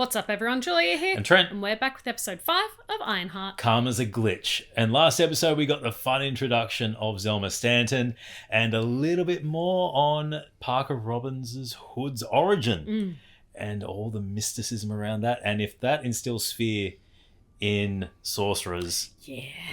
What's up, everyone? Julia here. And Trent. And we're back with episode 5 of Ironheart. Karma's a glitch. And last episode, we got the fun introduction of Zelma Stanton and a little bit more on Parker Robbins' Hood's origin and all the mysticism around that. And if that instills fear in sorcerers,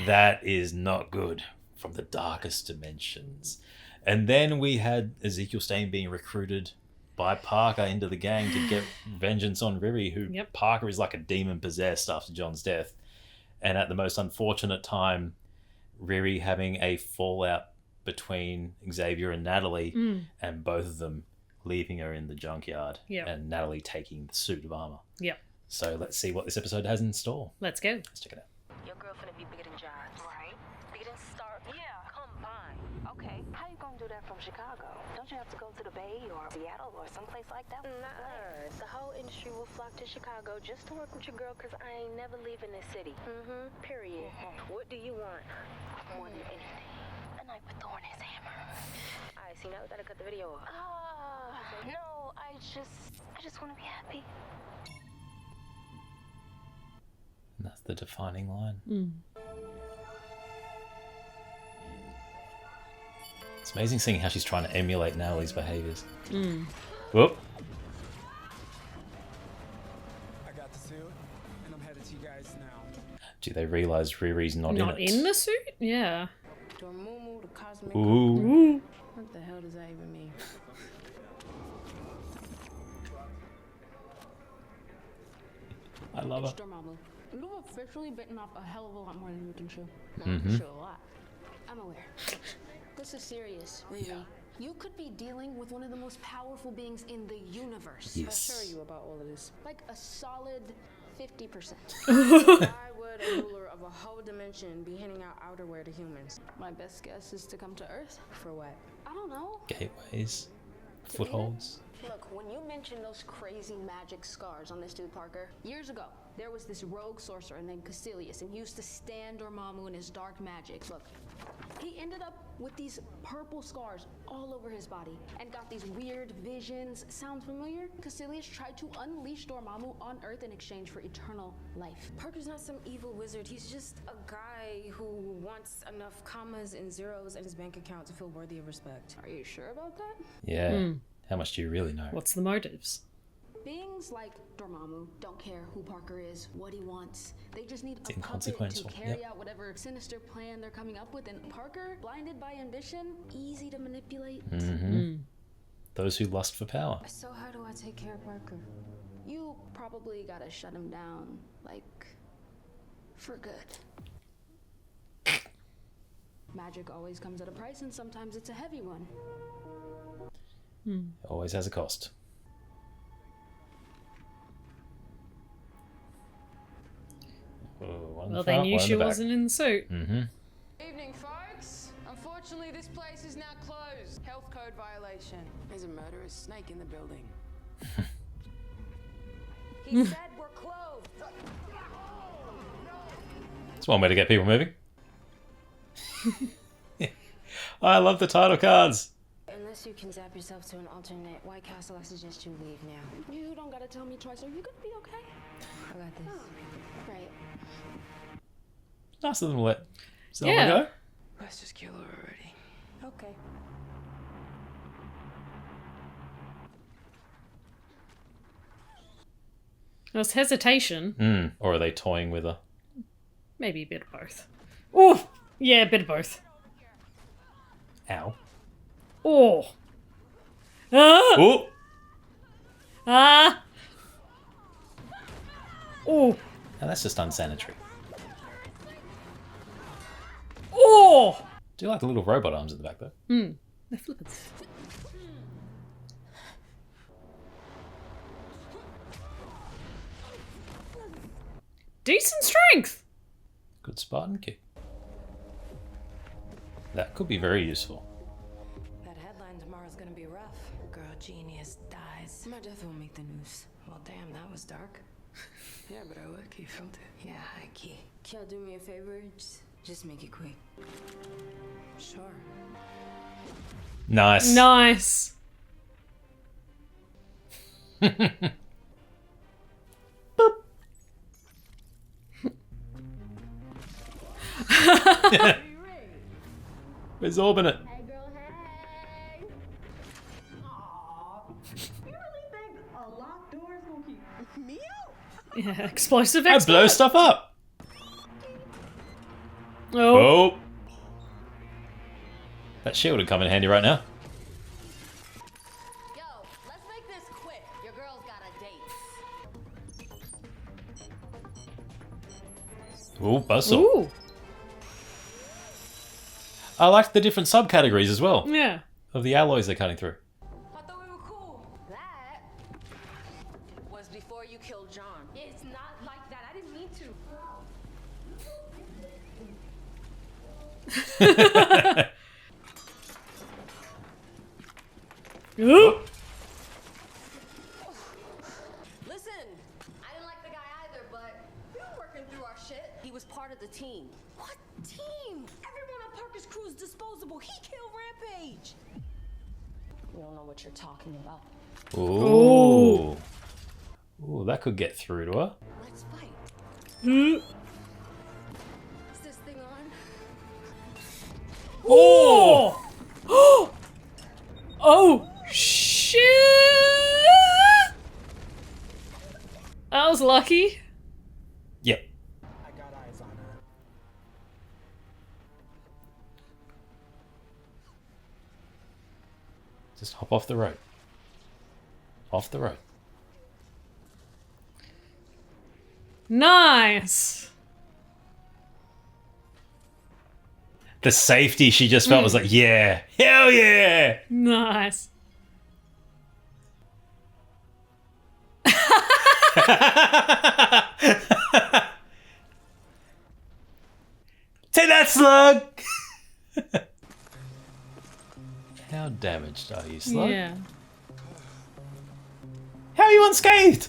that is not good from the darkest dimensions. And then we had Ezekiel Stain being recruited by Parker into the gang to get vengeance on Riri, who Parker is like a demon possessed after John's death. And at the most unfortunate time, Riri having a fallout between Xavier and Natalie, and both of them leaving her in the junkyard, and Natalie taking the suit of armor. So let's see what this episode has in store. Let's go. Let's check it out. Your girl finna be bigger than jobs. Right. Bigger than Star. Yeah. Combined. Okay. How you gonna do that from Chicago? Don't you have to go to the Bay or Seattle or someplace like that? Nah. The whole industry will flock to Chicago just to work with your girl, cause I ain't never leaving this city. Period. What do you want? More than anything. A knife with thorn in his hammer. Alright, see, now we gotta cut the video off. No, I just wanna be happy. And that's the defining line. It's amazing seeing how she's trying to emulate Natalie's behaviors. Whoop. I got the suit, and I'm headed to you guys now. Do they realise Riri's not in it? Not in the suit? Yeah. Dormammu, the cosmic. Ooh. What the hell does that even mean? I love her. Dormammu. You've officially bitten off a hell of a lot more than you can chew. Chew a lot. I'm aware. This is serious, really. You could be dealing with one of the most powerful beings in the universe. Yes. How sure are you about all of this? Like a solid 50%. Why would a ruler of a whole dimension be handing out outerwear to humans? My best guess is to come to Earth. For what? I don't know. Gateways. Footholds. Look, when you mention those crazy magic scars on this dude Parker, years ago, there was this rogue sorcerer named Caecilius, and he used to stand Dormammu in his dark magic. Look, he ended up with these purple scars all over his body and got these weird visions. Sound familiar? Caecilius tried to unleash Dormammu on Earth in exchange for eternal life. Parker's not some evil wizard. He's just a guy who wants enough commas and zeros in his bank account to feel worthy of respect. Are you sure about that? Yeah. How much do you really know? What's the motives? Beings like Dormammu don't care who Parker is, what he wants. They just need It's a puppet to inconsequential. carry out whatever sinister plan they're coming up with. And Parker, blinded by ambition, easy to manipulate. Those who lust for power. So how do I take care of Parker? You probably gotta shut him down, like, for good. Magic always comes at a price, and sometimes it's a heavy one. Always has a cost. Well, they knew she wasn't in the suit. Evening, folks. Unfortunately, this place is now closed. Health code violation. There's a murderous snake in the building. He said we're closed. It's one way to get people moving. I love the title cards. Unless you can zap yourself to an alternate White Castle, I suggest you leave now. You don't gotta tell me twice. Are you gonna be okay? I got this. Right. Nice of them to let Zelma Yeah. go. Let's just kill her already. Okay. There was hesitation. Or are they toying with her? Maybe a bit of both. Oh! Yeah, a bit of both. Ow. Oh! Ah! Oh! Ah! Oh! Now that's just unsanitary. Oh! Do you like the little robot arms at the back though? They're flippers. Decent strength! Good Spartan kick. That could be very useful. That headline tomorrow's gonna be rough. Girl genius dies. My death won't make the news. Well, damn, that was dark. Yeah, but I look, he felt it. Yeah, high key. Can y'all do me a favor? Just make it quick. Sure. Nice. Nice. Where's Orban it? Hey, girl, hey. Aw, you really think a locked door is gonna keep me out? Yeah, explosive I expert. blow stuff up. Oh. Oh. That shield would come in handy right now. Yo, let's make this quick. Your girl's got a date. Ooh, buzzsaw. Ooh. I like the different subcategories as well Yeah. of the alloys they're cutting through. I thought we were cool. That was before you killed John. It's not like that. I didn't mean to. Ooh. Listen, I didn't like the guy either, but we were working through our shit. He was part of the team. What team? Everyone on Parker's crew is disposable. He killed Rampage. You don't know what you're talking about. Ooh. Ooh, that could get through to her. Let's fight. Ooh. Is this thing on? Oh. Oh shit! That was lucky. Yep. I got eyes on her. Just hop off the road. Off the road. Nice. The safety she just felt was like, yeah, hell yeah. Nice. Take that, slug! How damaged are you, slug? Yeah. How are you unscathed?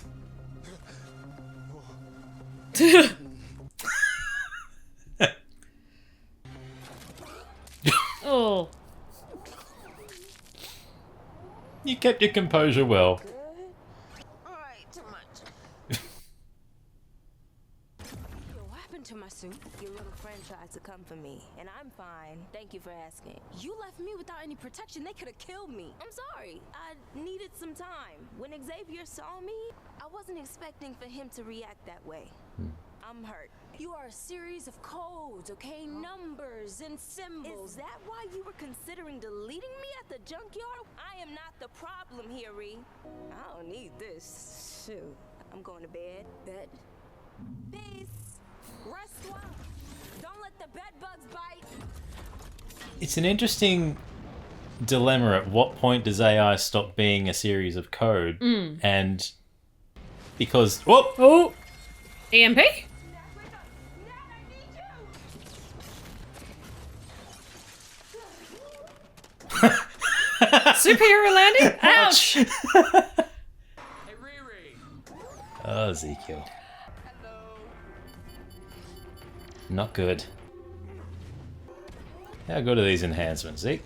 Oh. You kept your composure well. Alright, too much. Yo, what happened to my suit? Your little friend tried to come for me, and I'm fine. Thank you for asking. You left me without any protection. They could have killed me. I'm sorry. I needed some time. When Xavier saw me, I wasn't expecting for him to react that way. I'm hurt. You are a series of codes, okay? Numbers and symbols. Is that why you were considering deleting me at the junkyard? I am not the problem here, Ree. I don't need this. Shoot. I'm going to bed. Bed. Peace. Rest well. Don't let the bed bugs bite. It's an interesting dilemma. At what point does AI stop being a series of code? And because, whoop! Oh. EMP? Superhero landing? Ouch! Hey, Riri. Oh, Ezekiel. Not good. How good are these enhancements, Zeke?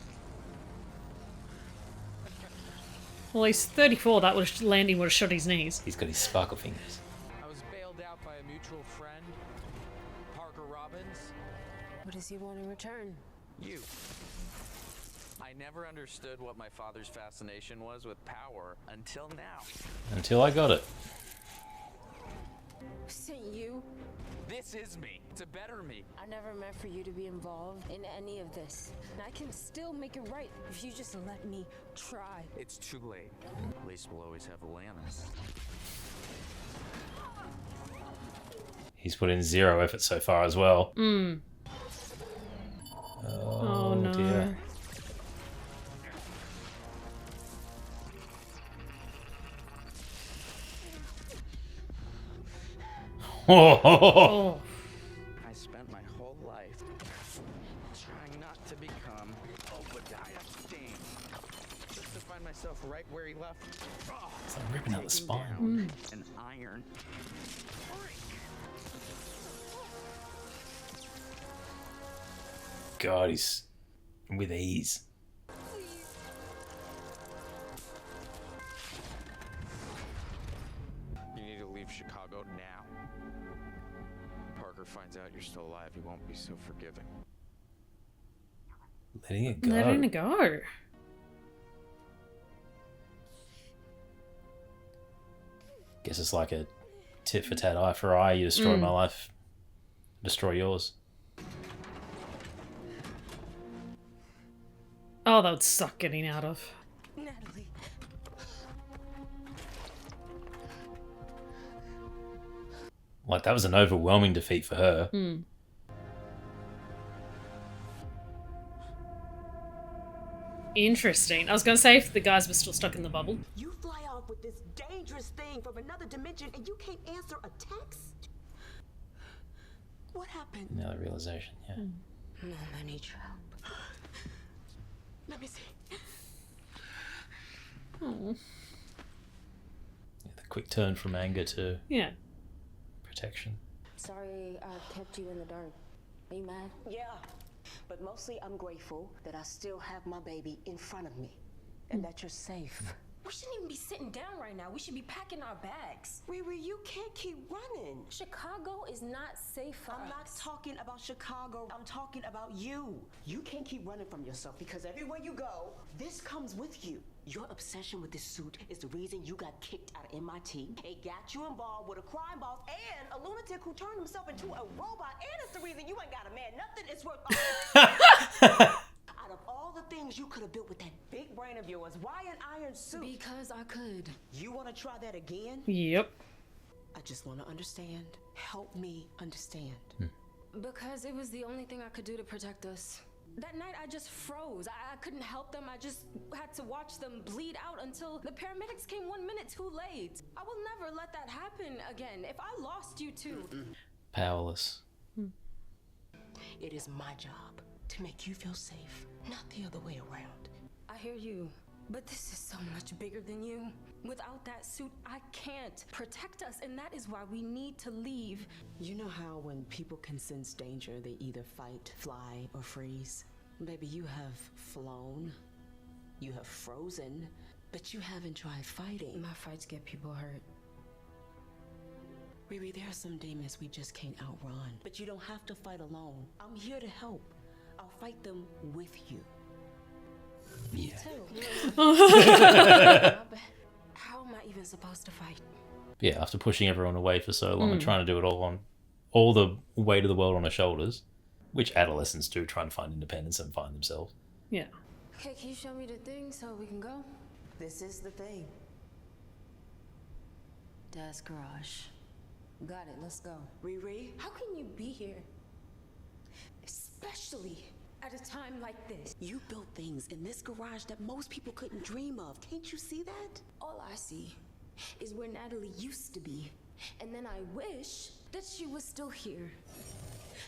Well, he's 34. That landing would have shot his knees. He's got his sparkle fingers. I was bailed out by a mutual friend, Parker Robbins. What does he want in return? You. I never understood what my father's fascination was with power until now. Until I got it. Sent you? This is me. To better me. I never meant for you to be involved in any of this. And I can still make it right if you just let me try. It's too late. At least we'll always have Atlantis. He's put in 0 effort so far as well. Oh, no. Dear. Oh. I spent my whole life trying not to become Obadiah Stane. Just to find myself right where he left. It's like ripping out the Taking spine. down an iron. God, he's with ease. You need to leave Chicago now. Parker Parker finds out you're still alive, he won't be so forgiving. Letting it go. Letting it go. Guess it's like a tit for tat, eye for eye. You destroy my life, destroy yours. Oh, that would suck getting out of. Natalie. Like, that was an overwhelming defeat for her. Interesting. I was going to say if the guys were still stuck in the bubble. You fly off with this dangerous thing from another dimension and you can't answer a text? What happened? Now the realization, yeah. Mom, I need your help. Let me see. Oh. Yeah, the quick turn from anger to Yeah. protection. Sorry I kept you in the dark. Are you mad? Yeah, but mostly I'm grateful that I still have my baby in front of me and that you're safe. We shouldn't even be sitting down right now. We should be packing our bags. Riri, you can't keep running. Chicago is not safe for I'm us. not talking about Chicago. I'm talking about you. You can't keep running from yourself because everywhere you go, this comes with you. Your obsession with this suit is the reason you got kicked out of MIT. It got you involved with a crime boss and a lunatic who turned himself into a robot. And it's the reason you ain't got a man. Nothing is worth out of all the things you could have built with that big brain of yours, why an iron suit? Because I could. You want to try that again? Yep. I just want to understand. Help me understand. Because it was the only thing I could do to protect us. That night I just froze. I couldn't help them. I just had to watch them bleed out until the paramedics came 1 minute too late. I will never let that happen again. If I lost you too. Powerless. It is my job to make you feel safe, not the other way around. I hear you, but this is so much bigger than you. Without that suit, I can't protect us, and that is why we need to leave. You know how when people can sense danger, they either fight, fly, or freeze? Baby, you have flown, you have frozen, but you haven't tried fighting. My fights get people hurt. Riri, there are some demons we just can't outrun, but you don't have to fight alone. I'm here to help. I'll fight them with you. Yeah. How am I even supposed to fight? Yeah, after pushing everyone away for so long and trying to do it all the weight of the world on her shoulders, which adolescents do, trying to find independence and find themselves. Yeah. Okay, can you show me the thing so we can go? This is the thing. Dad's garage. Got it, let's go. Riri, How can you be here? Especially at a time like this. you built things in this garage that most people couldn't dream of. Can't you see that? All I see is where Natalie used to be. And then I wish that she was still here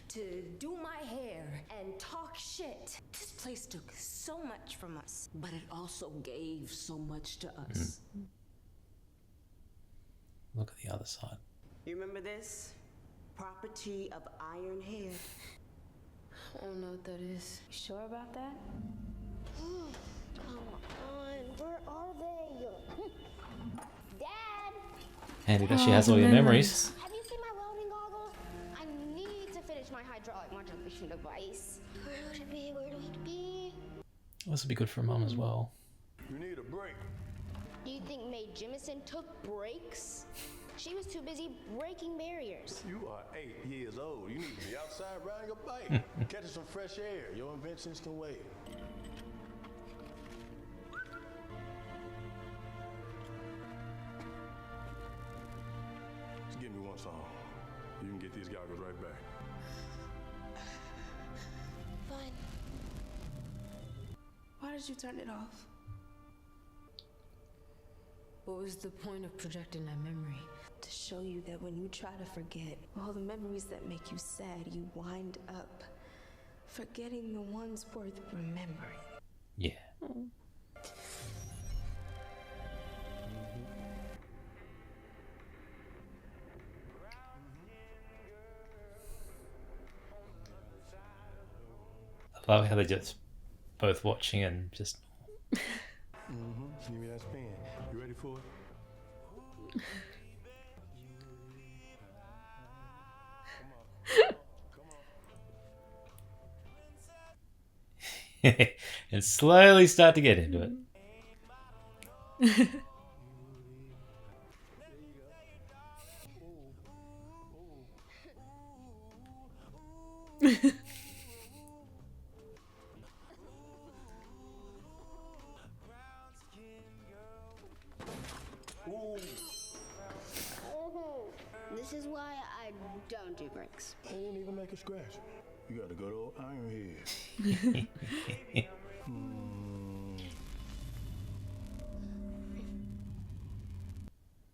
to do my hair and talk shit. This place took so much from us. But it also gave so much to us. Look at the other side. You remember this? Property of Ironheart. I don't know what that is. You sure about that? Come on, where are they? Dad, Handy that she has all your memories. have you seen my welding goggles? I need to finish my hydraulic modulation device. Where would it be? Where would it be? This would be good for a mum as well. You need a break. Do you think Mae Jemison took breaks? She was too busy breaking barriers. You are 8 years old. You need to be outside riding a bike, catching some fresh air. Your inventions can wait. Just give me one song. You can get these goggles right back. Fine. Why did you turn it off? What was the point of projecting that memory? To show you that when you try to forget all the memories that make you sad, you wind up forgetting the ones worth remembering. Yeah. I love how they're just both watching and just. Give me that spin. You ready for it? And slowly start to get into it. This is why I don't do bricks. They didn't even make a scratch. You got a good old Ironheart.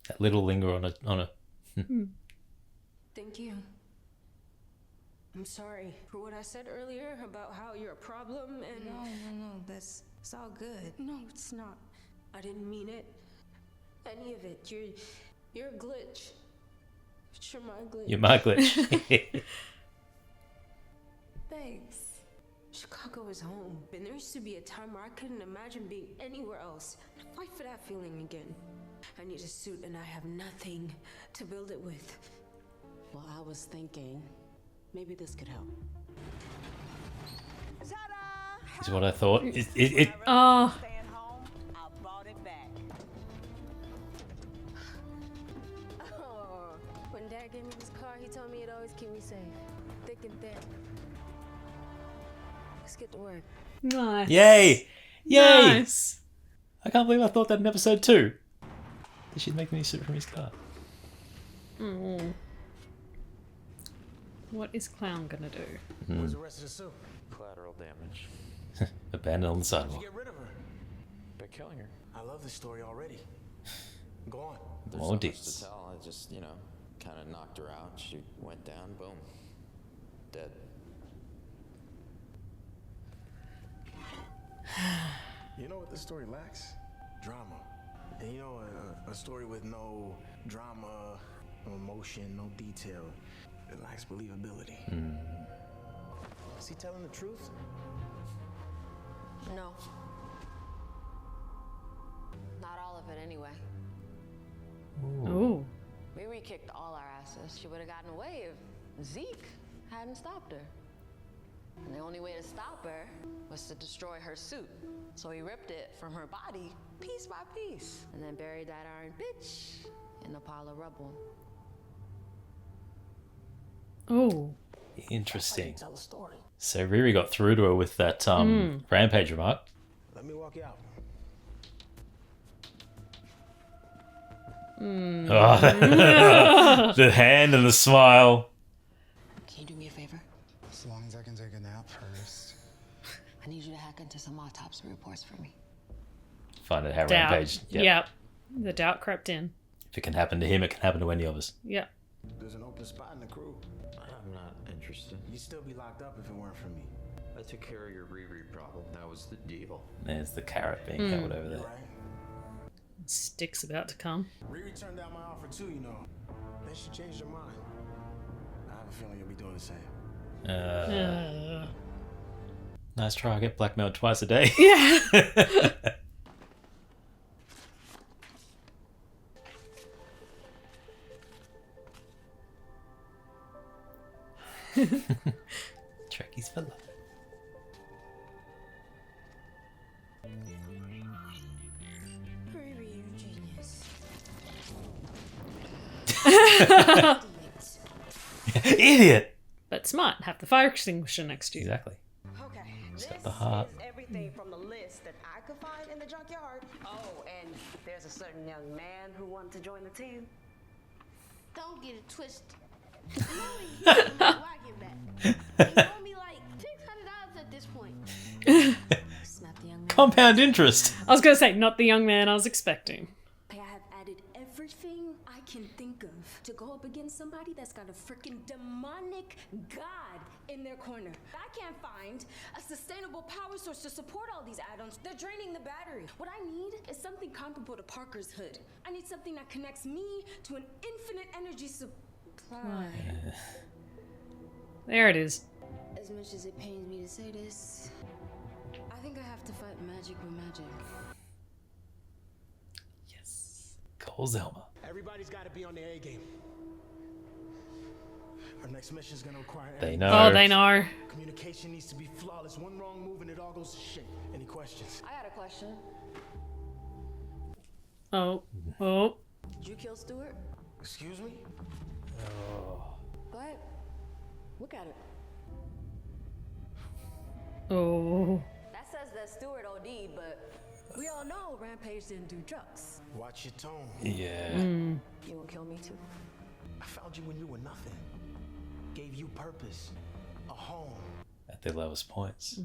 That little linger on a. Thank you. I'm sorry for what I said earlier about how you're a problem and... No, it's all good. No, it's not. I didn't mean it. Any of it. You're a glitch. You're my glitch. You're my glitch. Thanks. Chicago is home, and there used to be a time where I couldn't imagine being anywhere else. I'd fight for that feeling again. I need a suit, and I have nothing to build it with. Well, I was thinking maybe this could help. Is what I thought. Oh. Staying home, I brought it back. Oh, when Dad gave me this car, he told me it'd always keep me safe, thick and thin. Let's get to work. Nice. Yay! Yay! Nice. I can't believe I thought that in episode 2. They should make me suit from his car. Mm. What is Clown gonna do? Where's the rest of the suit? Collateral damage. Abandoned on the How'd you sidewalk. get rid of her? By killing her. I love this story already. Go on. There's More so much deets. to tell. I just, kind of knocked her out. She went down, boom. Dead. You know what this story lacks? Drama. And a story with no drama, no emotion, no detail. It lacks believability. Is he telling the truth? No. Not all of it, anyway. Ooh. Riri kicked all our asses. She would have gotten away if Zeke hadn't stopped her. And the only way to stop her was to destroy her suit. So he ripped it from her body, piece by piece, and then buried that iron bitch in a pile of rubble. Oh. Interesting. Tell a story. So Riri got through to her with that rampage remark. Let me walk you out. Oh, the hand and the smile. Can you do me a favor? As long as I can take a nap first. I need you to hack into some autopsy reports for me. Find out how Doubt. rampage. Yep. The doubt crept in. If it can happen to him, it can happen to any of us. Yep. There's an open spot in the crew. I'm not interested. You'd still be locked up if it weren't for me. I took care of your Riri problem. That was the deal. There's the carrot being held over there. Right? Stick's about to come. Riri turned down my offer too, Then she changed her mind. I have a feeling you'll be doing the same. Nice try. I get blackmailed twice a day. Yeah. Trekkies for life. Riri, you genius. Idiot! But smart. Have the fire extinguisher next to you. Exactly. Okay. It's This got the heart. is everything from the list that I could find in the junkyard. Oh, and there's a certain young man who wanted to join the team. Don't get it twisted. You only get my wagon back. You owe me like $600 at this point. It's not the young man. Compound interest. I was going to say, not the young man I was expecting. I have added everything I can think of to go up against somebody that's got a freaking demonic god in their corner. I can't find a sustainable power source to support all these add-ons. They're draining the battery. What I need is something comparable to Parker's hood. I need something that connects me to an infinite energy supply. There it is. As much as it pains me to say this, I think I have to fight magic with magic. Yes. Call Zelma. Everybody's got to be on their A game. Our next mission is gonna require. They know. Oh, they know. Communication needs to be flawless. One wrong move and it all goes to shit. Any questions? I had a question. Oh. Oh. Did you kill Stewart? Excuse me? Go ahead. Look at it. Oh. That says that Stewart OD'd, but we all know Rampage didn't do drugs. Watch your tone. Yeah. You gonna kill me too? I found you when you were nothing. Gave you purpose. A home. At their lowest points.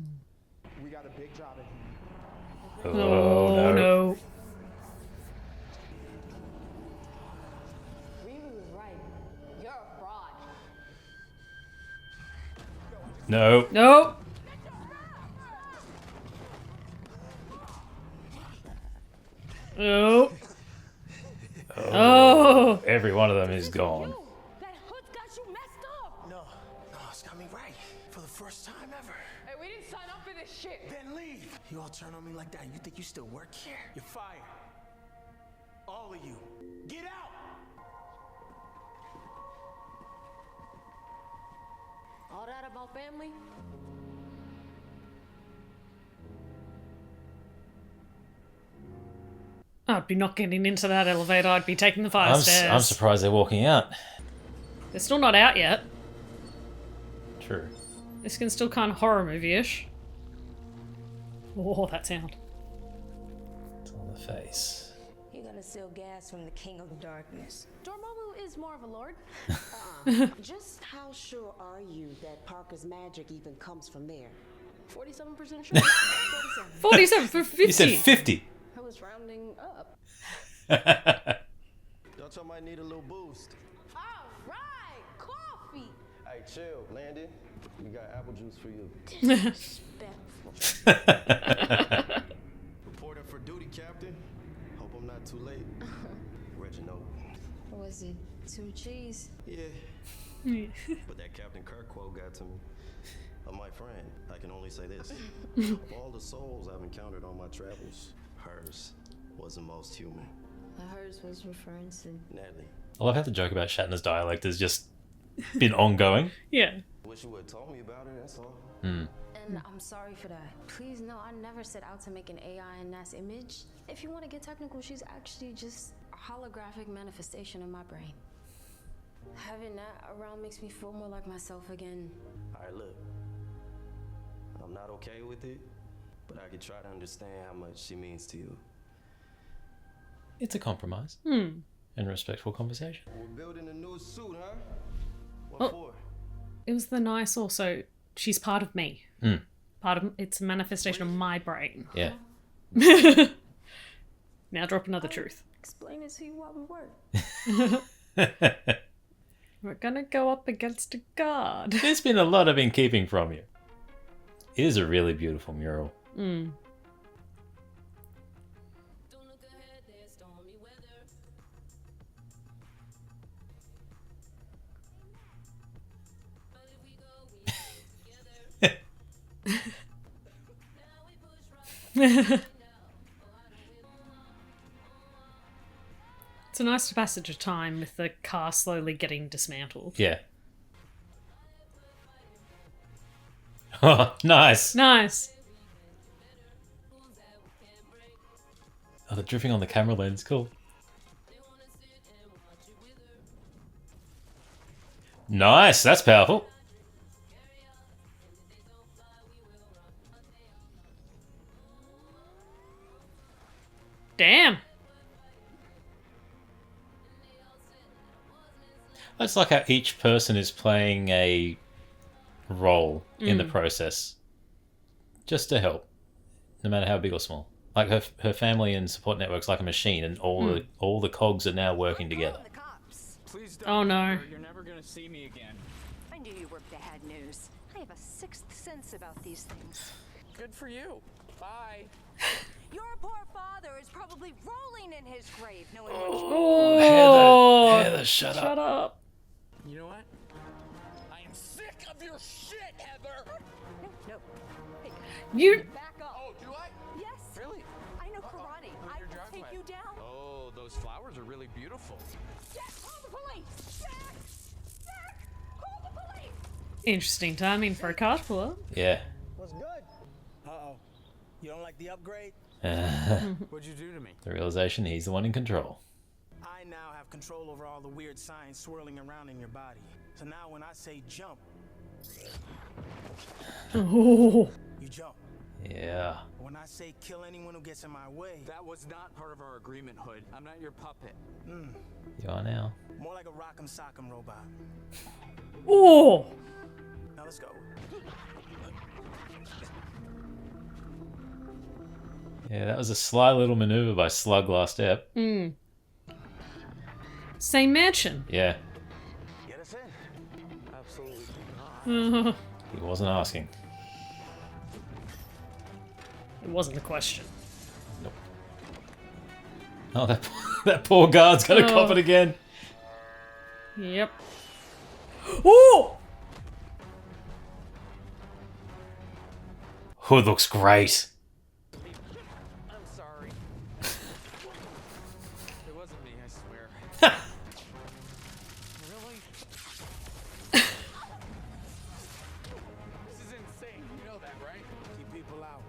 We got a big job at hand. Oh, no. Riri was right. You're a fraud. No. No. Oh. Oh. Every one of them is gone. That hood's got you messed up. No, it's got me right. For the first time ever. Hey, we didn't sign up for this shit. Then leave. You all turn on me like that. You think you still work here? You're fired. All of you. Get out! All that about family? I'd be not getting into that elevator. I'd be taking the fire stairs. I'm surprised they're walking out. They're still not out yet. True. This can still kind of horror movie-ish. Oh, that sound. It's on the face. You're gonna steal gas from the King of Darkness. Dormammu is more of a lord. Just how sure are you that Parker's magic even comes from there? 47% sure. 47. 47 for 50. You said 50. I was rounding up. Y'all might need a little boost. All right, coffee. Hey, chill, Landon. We got apple juice for you. Reporting for duty, Captain. Hope I'm not too late. Reginald. What was it? 2 cheese? Yeah. But that Captain Kirk quote got to me. My friend, I can only say this. Of all the souls I've encountered on my travels, hers was the most human. Hers was referring to Natalie. I love how the joke about Shatner's dialect has just been ongoing. Yeah. Wish you would have told me about her, that's all. And I'm sorry for that. Please, no, I never set out to make an AI in Nat's image. If you want to get technical, she's actually just a holographic manifestation in my brain. Having Nat around makes me feel more like myself again. Alright, look. I'm not okay with it, but I could try to understand how much she means to you. It's a compromise. And respectful conversation. We're building a new suit, huh? What for? It was the nice also. She's part of me. Part of it's a manifestation of my brain. Yeah. Now drop another truth. Explain it to you while we work. We're gonna go up against a guard. There's been a lot of in keeping from you. It is a really beautiful mural. It's a nice passage of time with the car slowly getting dismantled. Yeah. Oh, nice. Nice. Oh, the dripping on the camera lens, cool. Nice, that's powerful. Damn. It's like how each person is playing a role in the process, just to help, no matter how big or small. Like her family and support network's like a machine, and all the cogs are now working together. Please don't. Oh no. You're never gonna see me again. I knew you were bad news. I have a sixth sense about these things. Good for you. Bye. Your poor father is probably rolling in his grave knowing what Oh, Heather, shut up. up. You know what? I am sick of your shit, Heather. No. Hey, You. back up. Oh, do I? Yes. Really? I know karate. I Your will drive take my- you down. Oh, those flowers are really beautiful. Jack, call the police. Jack. Jack, call the Interesting timing for a card puller. Yeah. What's good? Uh-oh. You don't like the upgrade? What'd you do to me? The realization he's the one in control. I now have control over all the weird signs swirling around in your body. So now when I say jump, Oh. you jump. Yeah. When I say kill anyone who gets in my way, That was not part of our agreement, Hood. I'm not your puppet. You are now. more like a rock'em sock'em robot. Oh. Now let's go. Yeah, that was a sly little maneuver by Slug last ep. Same mansion. Yeah. Get us in. Absolutely not. He wasn't asking. It wasn't the question. Nope. Oh, that poor guard's gonna cop it again. Yep. Oh! Hood looks great. I'm sorry. It wasn't me, I swear. Really? This is insane. You know that, right? Keep people out.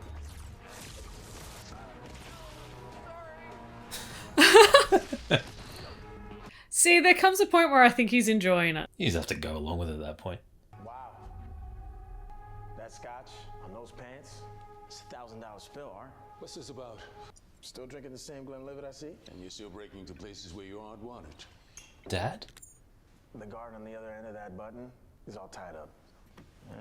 See, there comes a point where I think he's enjoying it. You just have to go along with it at that point. Wow. That scotch on those pants, it's a $1,000 spill, Art. What's this about? Still drinking the same Glenlivet I see? And you're still breaking into places where you aren't wanted. Dad? The guard on the other end of that button is all tied up.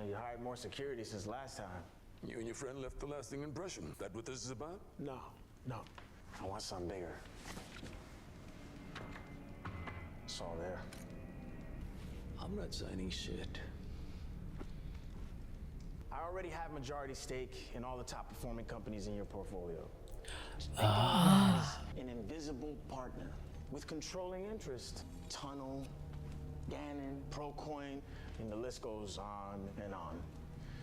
You hired more security since last time. You and your friend left a lasting impression. That what this is about? No. I want something bigger. It's all there. I'm not signing shit. I already have majority stake in all the top performing companies in your portfolio. An invisible partner with controlling interest. Tunnel, Gannon, Procoin, and the list goes on and on.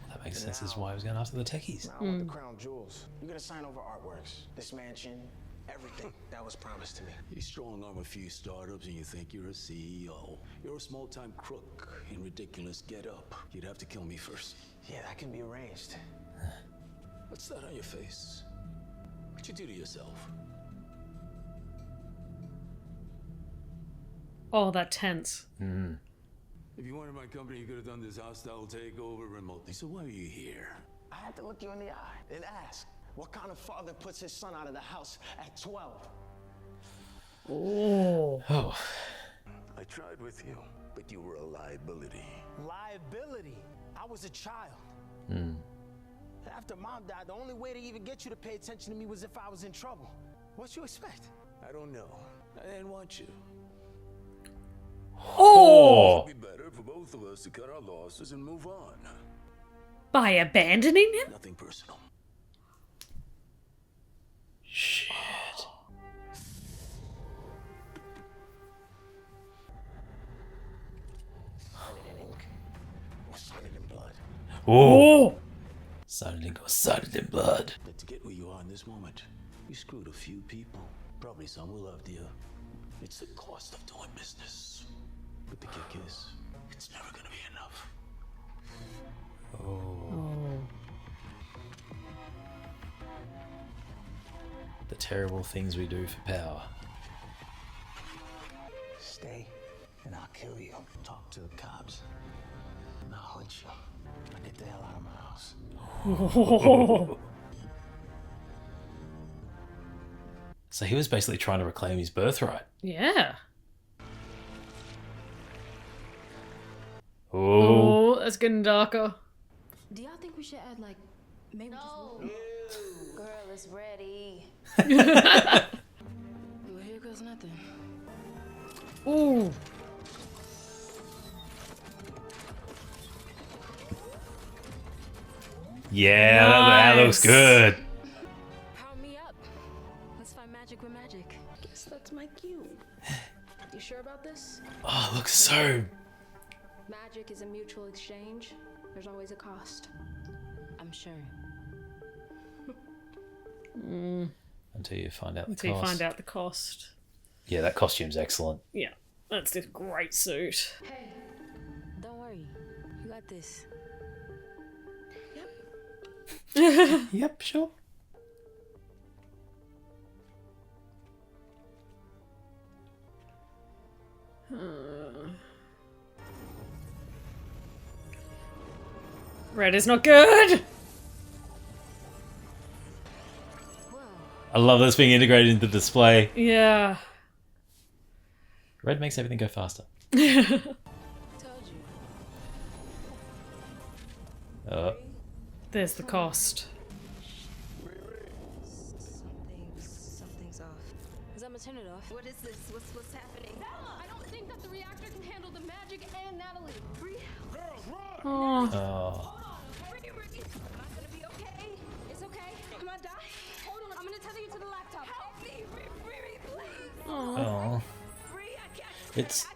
That makes sense. This is why I was going after the techies. Now I want the crown jewels. You're gonna sign over artworks, this mansion, everything that was promised to me. You strong arm a few startups and you think you're a CEO. You're a small-time crook in ridiculous get-up. You'd have to kill me first. Yeah, that can be arranged. What's that on your face? What'd you do to yourself? Oh, that tense. If you wanted my company, you could have done this hostile takeover remotely. So why are you here? I had to look you in the eye and ask, what kind of father puts his son out of the house at 12? Oh. I tried with you, but you were a liability. Liability? I was a child. After Mom died, the only way to even get you to pay attention to me was if I was in trouble. What you expect? I don't know. I didn't want you. Oh! It'd be better for both of us to cut our losses and move on. By abandoning him? Nothing personal. Shit. Signed it in ink. Or signed it in blood. Oh! Signed ink or signed in blood. But to get where you are in this moment, you screwed a few people. Probably some who loved you. It's the cost of doing business. But the kick is, it's never gonna be enough. The terrible things we do for power. Stay, and I'll kill you. Talk to the cops. And I'll hunt you. Now get the hell out of my house. So he was basically trying to reclaim his birthright. Yeah. Oh. Oh, that's getting darker. Do y'all think we should add like maybe No. Girl is ready. Well, here goes nothing. Ooh. Yeah, that looks good. Power me up. Let's find magic with magic. Guess that's my cue. You sure about this? Oh, it looks so... Magic is a mutual exchange. There's always a cost. I'm sure. Until you find out the Until you cost. find out the cost. Yeah, that costume's excellent. Yeah, that's this great suit. Hey, don't worry. You got got this. Yep, sure. Red is not good. I love this being integrated into the display. Yeah. Red makes everything go faster. There's the cost. Something's off. Zelma, turn it off. What is this? What's happening? I don't think that the reactor can handle the magic and Natalie. Oh. It's okay. Come on, die. Hold on. I'm gonna tether you to the laptop. Help me, Riri, please. Oh. It's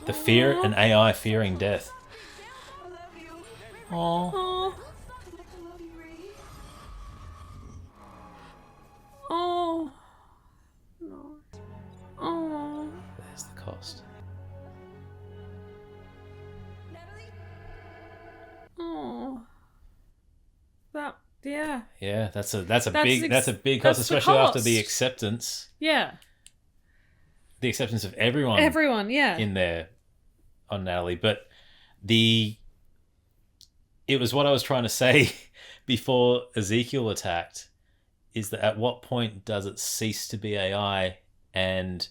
the fear and AI fearing death. Oh. Oh. No. Oh. There's the cost. Oh. That. Yeah. Yeah, that's a cost, that's especially the after the cost. acceptance. Yeah. The acceptance of everyone. Everyone, yeah. In there on Natalie, but it was what I was trying to say before Ezekiel attacked, is that at what point does it cease to be AI and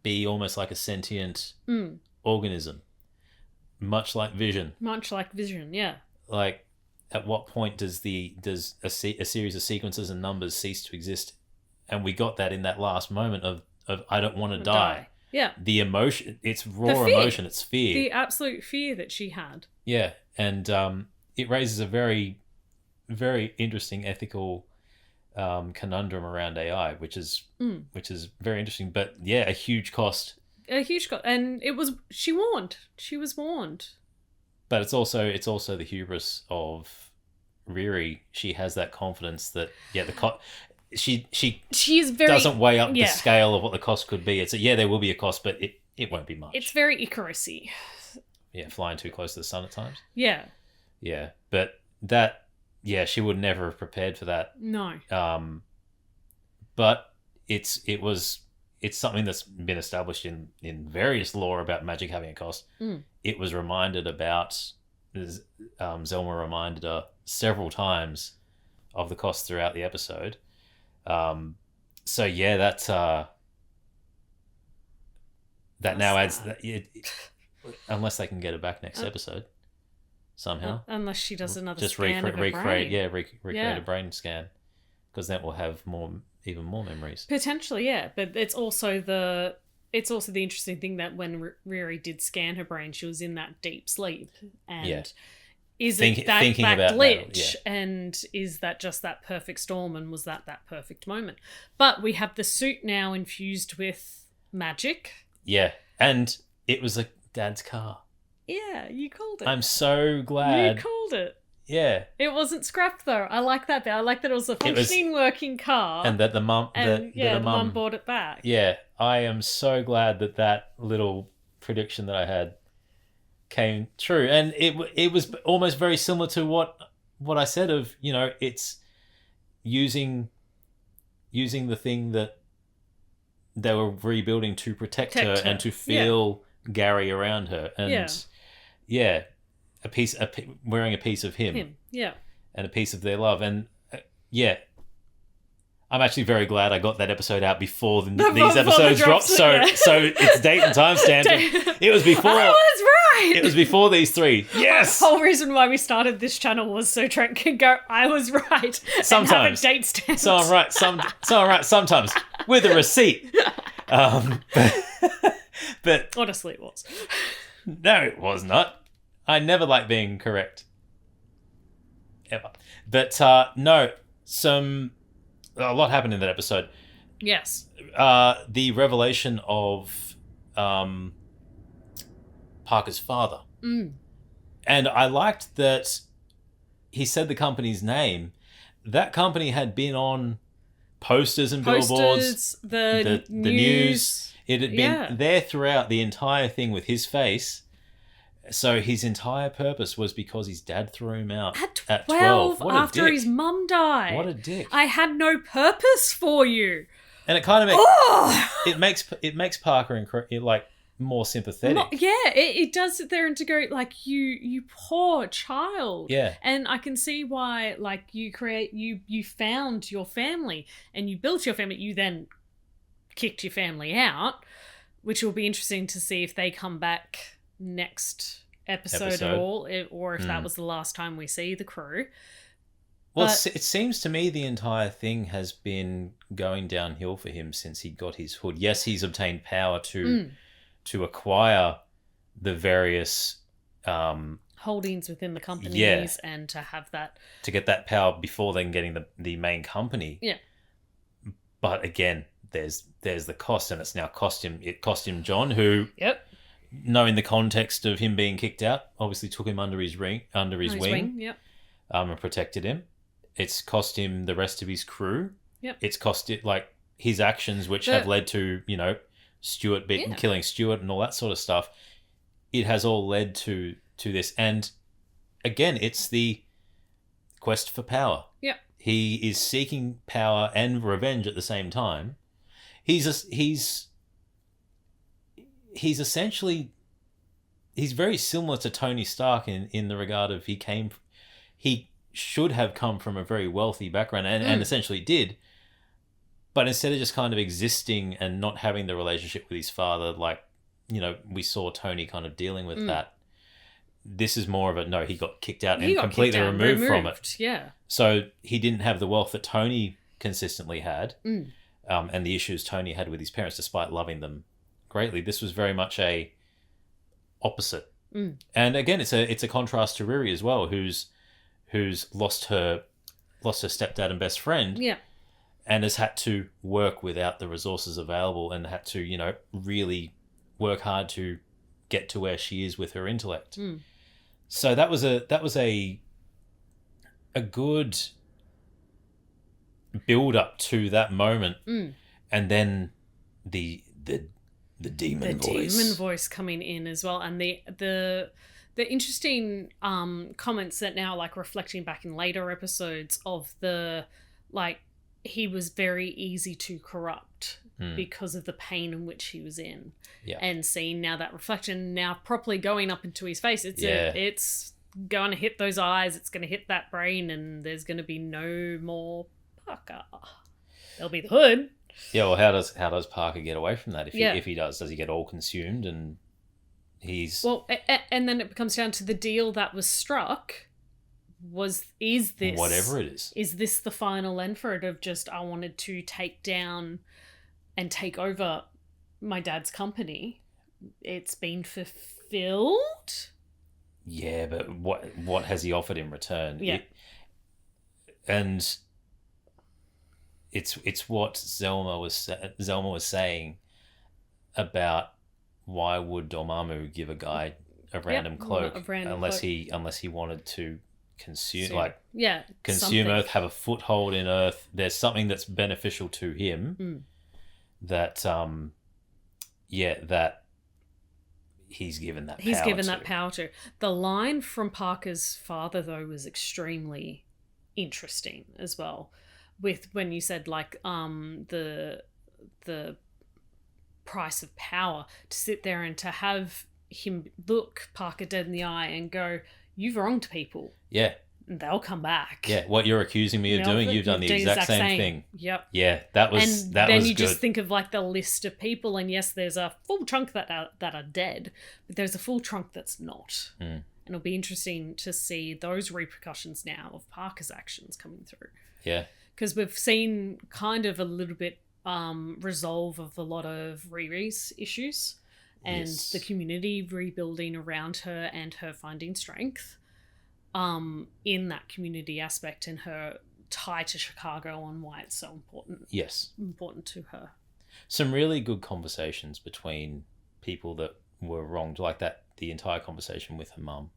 be almost like a sentient organism, much like Vision? Much like Vision, yeah. Like, at what point does a series of sequences and numbers cease to exist? And we got that in that last moment of I don't want to die. Yeah. The emotion, it's raw emotion, it's fear. The absolute fear that she had. Yeah, and it raises a very, very interesting ethical conundrum around AI, which is very interesting. But yeah, a huge cost. A huge cost, and she was warned. But it's also the hubris of Riri. She has that confidence that she is very, doesn't weigh up the scale of what the cost could be. It's there will be a cost, but it won't be much. It's very Icarus-y. Yeah, flying too close to the sun at times. Yeah. Yeah, but that she would never have prepared for that. No. But it's something that's been established in various lore about magic having a cost. It was reminded about, Zelma reminded her several times of the cost throughout the episode. So yeah, that now adds that, unless they can get it back next episode somehow. Unless she does another just scan of her brain. recreate a brain scan, because then we'll have even more memories. Potentially, yeah. But it's also the interesting thing that when Riri did scan her brain, she was in that deep sleep. And is it that glitch? And is that just that perfect storm? And was that perfect moment? But we have the suit now infused with magic. Yeah. And it was like Dad's car. Yeah, you called it. I'm so glad. You called it. Yeah. It wasn't scrapped though. I like that bit. I like that it was a functioning working car. And that the mum the mum bought it back. Yeah. I am so glad that little prediction that I had came true. And it was almost very similar to what I said of, it's using the thing that they were rebuilding to protect her and to feel Gary around her. And wearing a piece of him. Yeah. And a piece of their love. And I'm actually very glad I got that episode out before these episodes dropped. So it's date and time stamped. It was before. I was right. It was before these three. Yes. The whole reason why we started this channel was so Trent could go, I was right. Sometimes. And have a date stamp. So I'm right. So I'm right sometimes. With a receipt. But honestly it was. No, it was not. I never like being correct. Ever. But no, a lot happened in that episode. Yes. The revelation of Parker's father. And I liked that he said the company's name. That company had been on posters and billboards. The news. It had been there throughout the entire thing with his face. So his entire purpose was because his dad threw him out at 12 after his mum died. What a dick. I had no purpose for you. And it kind of makes Parker more sympathetic. It does sit there and to go like you poor child. Yeah. And I can see why you found your family and you built your family. You then kicked your family out, which will be interesting to see if they come back next episode at all, or if that was the last time we see the crew. Well, it seems to me the entire thing has been going downhill for him since he got his hood. Yes, he's obtained power to acquire the various holdings within the companies and to have that... To get that power before then getting the main company. Yeah. But again, there's the cost, and it's now cost him John, who... Yep. Knowing the context of him being kicked out, obviously took him under his wing. Yep. And protected him. It's cost him the rest of his crew. Yep. It's cost it his actions, which have led to Stuart killing Stuart and all that sort of stuff. It has all led to this, and again, it's the quest for power. Yep. He is seeking power and revenge at the same time. He's essentially very similar to Tony Stark in the regard of he should have come from a very wealthy background and essentially did, but instead of just kind of existing and not having the relationship with his father, we saw Tony kind of dealing with that. This is more of he got kicked out and completely removed from it. Yeah. So he didn't have the wealth that Tony consistently had, and the issues Tony had with his parents, despite loving them greatly. This was very much a opposite. And again, it's a contrast to Riri as well, who's lost her stepdad and best friend, and has had to work without the resources available and had to really work hard to get to where she is with her intellect. So that was a good build up to that moment, and then the demon voice. The demon voice coming in as well, and the interesting comments that now, reflecting back in later episodes of he was very easy to corrupt because of the pain in which he was in. Yeah. And seeing now that reflection now properly going up into his face, it's going to hit those eyes, it's going to hit that brain, and there's going to be no more Parker. There'll be the hood. Yeah, well, how does Parker get away from that? If he does he get all consumed and he's... Well, and then it comes down to the deal that was struck. Is this... Whatever it is. Is this the final end for it of just, I wanted to take down and take over my dad's company? It's been fulfilled? Yeah, but what has he offered in return? Yeah. And... It's what Zelma was saying about why would Dormammu give a guy a random cloak unless he wanted to consume something. Earth, have a foothold in Earth. There's something that's beneficial to him that that he's given that power to. The line from Parker's father though was extremely interesting as well. With when you said the price of power, to sit there and to have him look Parker dead in the eye and go, "You've wronged people." Yeah. And they'll come back. Yeah. What you're accusing me of doing, you've done the exact same thing. Yep. Yeah. That was and that then was you good. just think of the list of people, and yes, there's a full chunk that are dead, but there's a full chunk that's not. And it'll be interesting to see those repercussions now of Parker's actions coming through. Yeah. Because we've seen kind of a little bit resolve of a lot of Riri's issues and the community rebuilding around her and her finding strength in that community aspect and her tie to Chicago and why it's so important. Yes. Important to her. Some really good conversations between people that were wronged, like the entire conversation with her mum.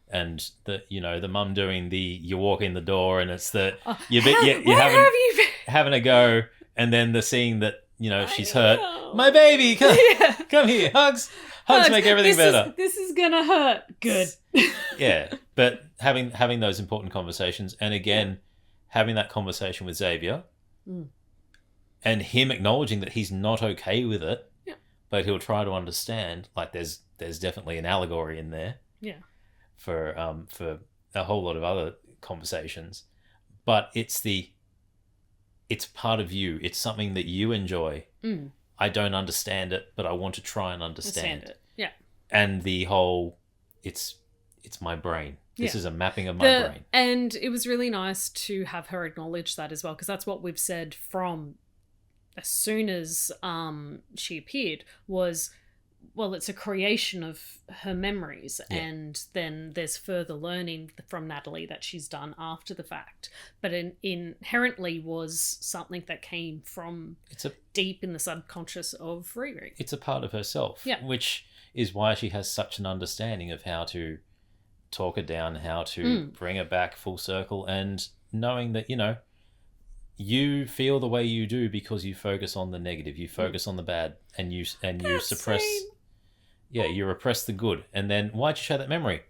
And the mum doing you walk in the door and it's you're having a go, and then the seeing that she's hurt. My baby, come here. Hugs make everything better. This is gonna hurt. Good. Yeah, but having those important conversations, and again, having that conversation with Xavier, and him acknowledging that he's not okay with it, but he'll try to understand. Like there's definitely an allegory in there. Yeah. For a whole lot of other conversations, but it's part of you. It's something that you enjoy. I don't understand it, but I want to try and understand it. Yeah. And the whole, it's my brain. This is a mapping of my brain. And it was really nice to have her acknowledge that as well, because that's what we've said from as soon as she appeared was, well, it's a creation of her memories, and then there's further learning from Natalie that she's done after the fact, but inherently was something that came from deep in the subconscious of Riri. It's a part of herself, which is why she has such an understanding of how to talk her down, how to bring her back full circle, and knowing that, you feel the way you do because you focus on the negative, you focus on the bad, and you suppress. Yeah, you repress the good, and then why'd you show that memory?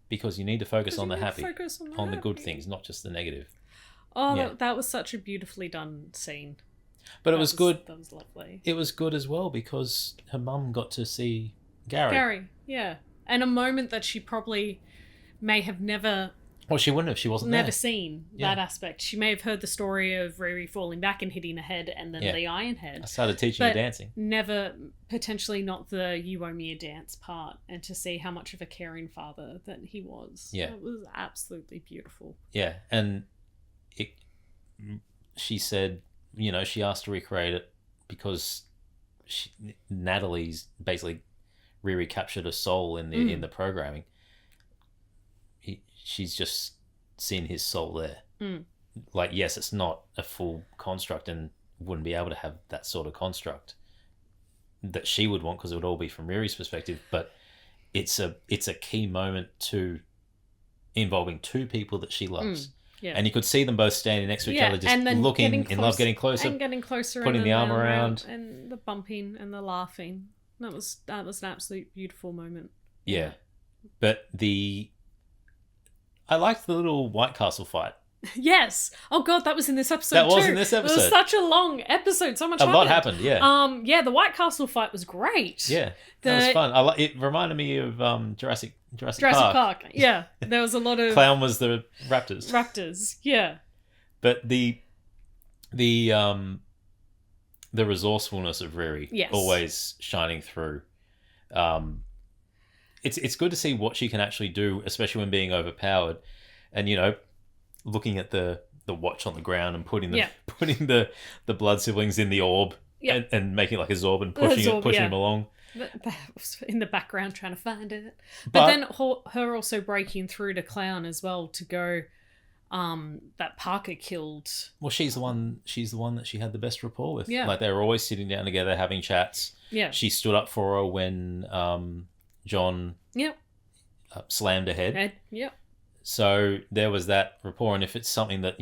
Because you need to focus on the happy, on the good things, not just the negative. Oh, that was such a beautifully done scene. But it was good. That was lovely. It was good as well because her mum got to see Gary. Gary, yeah, and a moment that she probably may have never. Well, she wouldn't have. She wasn't never there. Seen that aspect. She may have heard the story of Riri falling back and hitting her head, and then the iron head. I started teaching her dancing. Never, potentially not the "you owe me a dance" part, and to see how much of a caring father that he was. Yeah, it was absolutely beautiful. Yeah, and she said, she asked to recreate it because Natalie's basically Riri captured a soul in the programming. She's just seen his soul there. Like, yes, it's not a full construct and wouldn't be able to have that sort of construct that she would want because it would all be from Riri's perspective, but it's a key moment involving two people that she loves. Yeah. And you could see them both standing next to each other, just looking in love, getting closer, putting the arm around, and the bumping and the laughing. That was an absolute beautiful moment. Yeah. But I liked the little White Castle fight. Yes. Oh God, that was in this episode too. That was in this episode. It was such a long episode. So much a happened. lot happened, yeah. Yeah, the White Castle fight was great. Yeah, that was fun. It reminded me of Jurassic Park. Yeah, there was a lot of... Clown was the raptors. Raptors, yeah. But the resourcefulness of Riri always shining through. It's good to see what she can actually do, especially when being overpowered, and looking at the watch on the ground and putting the blood siblings in the orb and making like a Zorb and pushing him along. That was in the background trying to find it. But then her also breaking through to Clown as well to go that Parker killed. Well, she's the one that she had the best rapport with. Yeah. Like they were always sitting down together having chats. Yeah. She stood up for her when John slammed her head. Yep. So there was that rapport, and if it's something that,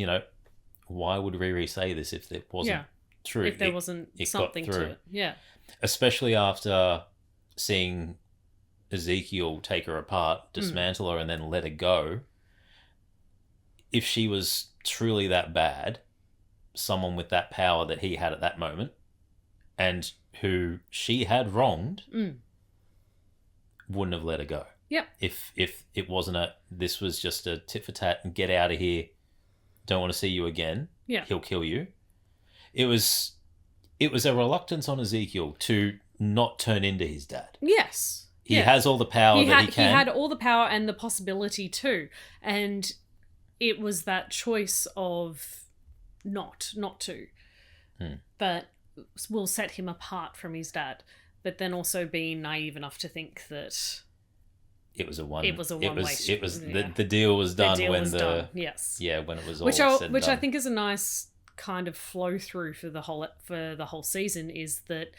why would Riri say this if it wasn't true? If there wasn't something to it. Yeah. Especially after seeing Ezekiel take her apart, dismantle her, and then let her go. If she was truly that bad, someone with that power that he had at that moment, and who she had wronged, wouldn't have let her go. Yep. If it wasn't this was just a tit for tat and get out of here, don't want to see you again. Yeah. He'll kill you. It was a reluctance on Ezekiel to not turn into his dad. Yes. He has all the power that he can. He had all the power and the possibility too. And it was that choice of not to. That will set him apart from his dad. But then also being naive enough to think that it was a one way. The deal was done when it was all said and which done. I think is a nice kind of flow through for the whole season, is that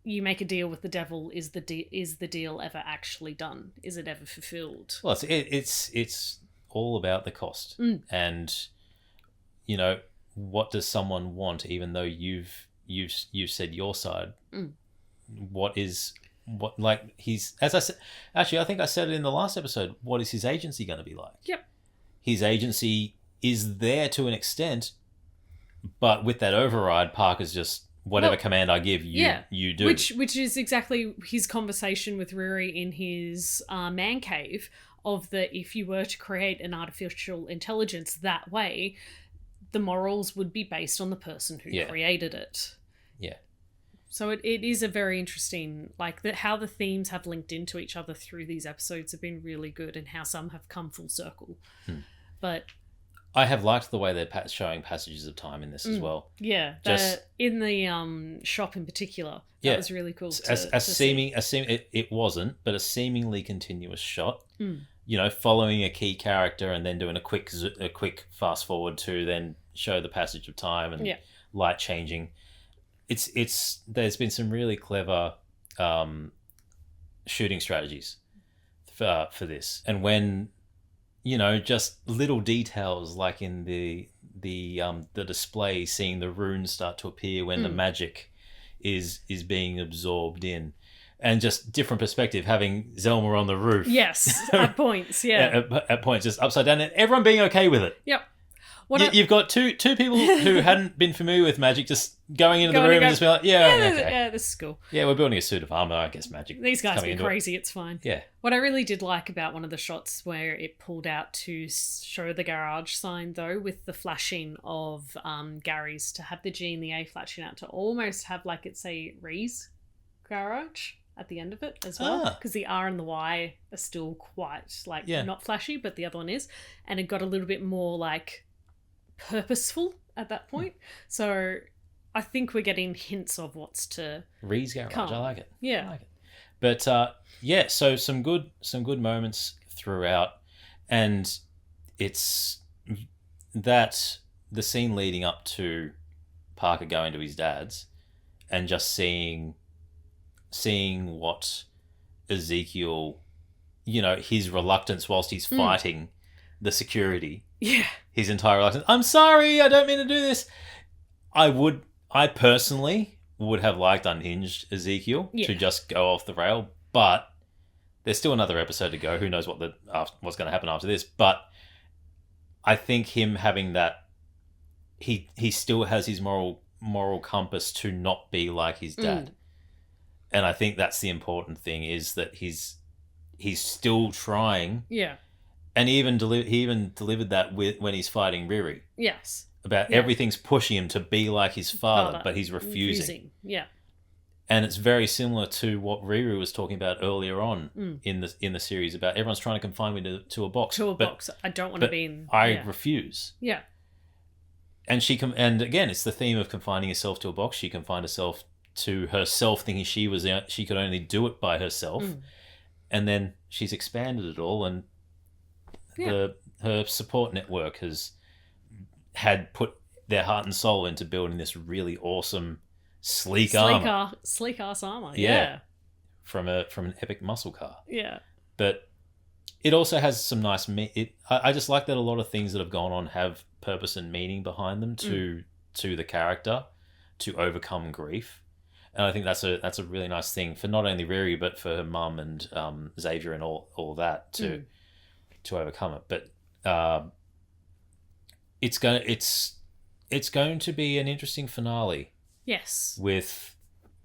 you make a deal with the devil. Is the deal ever actually done? Is it ever fulfilled? Well, it's all about the cost, and what does someone want, even though you've you said your side. He's, as I said, actually, I think I said it in the last episode. What is his agency going to be like? Yep. His agency is there to an extent, but with that override, Parker's just whatever command I give you, you do. Which is exactly his conversation with Riri in his man cave. Of that, if you were to create an artificial intelligence that way, the morals would be based on the person who created it. Yeah. So it is a very interesting, like, how the themes have linked into each other through these episodes have been really good, and how some have come full circle. But I have liked the way they're showing passages of time in this as well. Yeah, in the shop in particular, that was really cool. It wasn't, but a seemingly continuous shot. You know, following a key character and then doing a quick fast forward to then show the passage of time and light changing. There's been some really clever shooting strategies for this, and when, you know, just little details like in the display, seeing the runes start to appear when the magic is being absorbed in, and just different perspective, having Zelma on the roof. Yes, at points, at points, just upside down, and everyone being okay with it. Yep. You've got two people who hadn't been familiar with magic just going into the room and just being like, this is cool. Yeah, we're building a suit of armor, I guess magic. These guys are crazy, it's fine. Yeah. What I really did like about one of the shots where it pulled out to show the garage sign, though, with the flashing of Gary's, to have the G and the A flashing out, to almost have like it's a Ree's garage at the end of it as well, because the R and the Y are still quite not flashy, but the other one is, and it got a little bit more like purposeful at that point. So I think we're getting hints of what's to Ree's garage. come. I like it. Yeah. I like it. But so some good moments throughout, and it's that the scene leading up to Parker going to his dad's and just seeing what Ezekiel, you know, his reluctance whilst he's fighting the security. Yeah. His entire reluctance. I'm sorry, I don't mean to do this. I personally would have liked Unhinged Ezekiel to just go off the rail, but there's still another episode to go. Who knows what's going to happen after this? But I think him having that, he still has his moral compass to not be like his dad. And I think that's the important thing, is that he's still trying. Yeah. And he even delivered that when he's fighting Riri. Yes. About everything's pushing him to be like his father, but he's refusing. Yeah. And it's very similar to what Riri was talking about earlier on in the series, about everyone's trying to confine me to a box. Box. I don't want to be in. I refuse. Yeah. And and again, it's the theme of confining herself to a box. She confined herself to herself, thinking she could only do it by herself, and then she's expanded it all, and her support network had put their heart and soul into building this really awesome, sleek ass armor. Yeah. From an epic muscle car. Yeah. But it also has some nice. I just like that a lot of things that have gone on have purpose and meaning behind them to the character to overcome grief. And I think that's a really nice thing for not only Riri but for her mum and Xavier and all that to overcome it. But it's going to be an interesting finale. Yes. With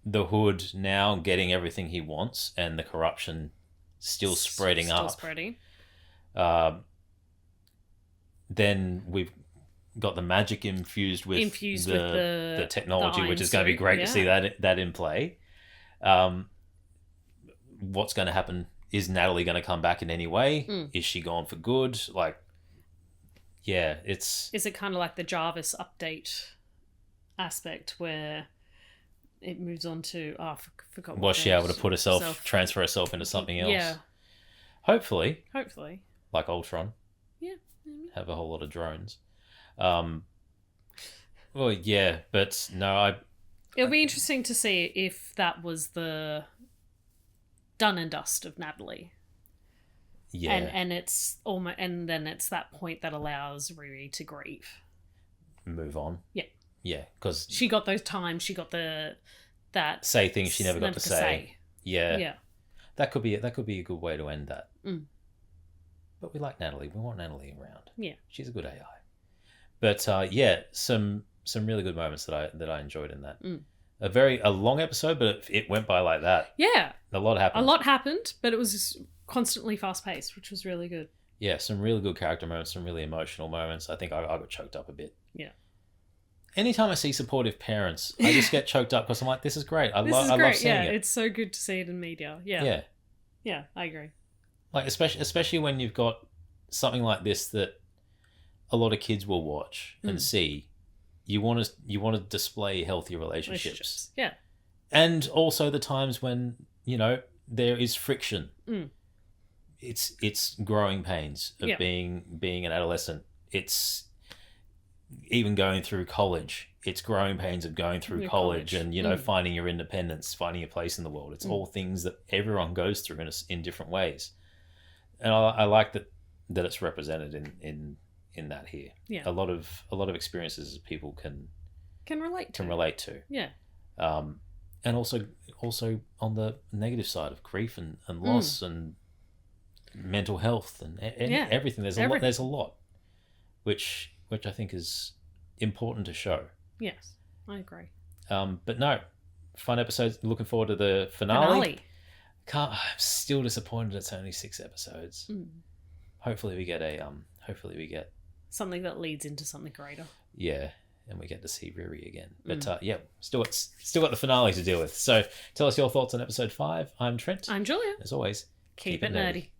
the Hood now getting everything he wants and the corruption still spreading up. Then we've got the magic infused with the technology, which is going to be great to see that in play. What's going to happen? Is Natalie going to come back in any way? Is she gone for good? Is it kind of like the Jarvis update aspect where it moves on to forgot. Was she able to transfer herself into something else? Yeah. Hopefully. Like Ultron. Yeah. Have a whole lot of drones. Well, yeah, but no, it'll be interesting to see if that was the done and dust of Natalie. Yeah. And it's almost, and then it's that point that allows Riri to grieve. Move on. Yeah. Yeah, because she got those times. She got that say things she never got to say. Yeah, yeah. That could be a good way to end that. Mm. But we like Natalie. We want Natalie around. Yeah, she's a good AI. But yeah, some really good moments that I enjoyed in that. Mm. A long episode, but it went by like that. Yeah, a lot happened, but it was just constantly fast paced, which was really good. Yeah, some really good character moments, some really emotional moments. I think I got choked up a bit. Yeah. Anytime I see supportive parents, I just get choked up because I'm like, this is great. I love seeing it. It's so good to see it in media. Yeah. Yeah, I agree. Like especially when you've got something like this that a lot of kids will watch and see. You want to display healthy relationships. Yeah. And also the times when, there is friction. Mm. It's growing pains of being an adolescent. It's even going through college. It's growing pains of going through college and finding your independence, finding your place in the world. It's all things that everyone goes through in different ways. And I like that it's represented in that here. Yeah. A lot of experiences people can relate to. Yeah. And also on the negative side of grief and loss and mental health and everything. There's a lot, which I think is important to show. Yes, I agree. But no, fun episodes. Looking forward to the finale. I'm still disappointed it's only 6 episodes. Mm. Hopefully we get something that leads into something greater. Yeah, and we get to see Riri again. But still got the finale to deal with. So tell us your thoughts on episode 5. I'm Trent. I'm Julia. As always, keep it nerdy.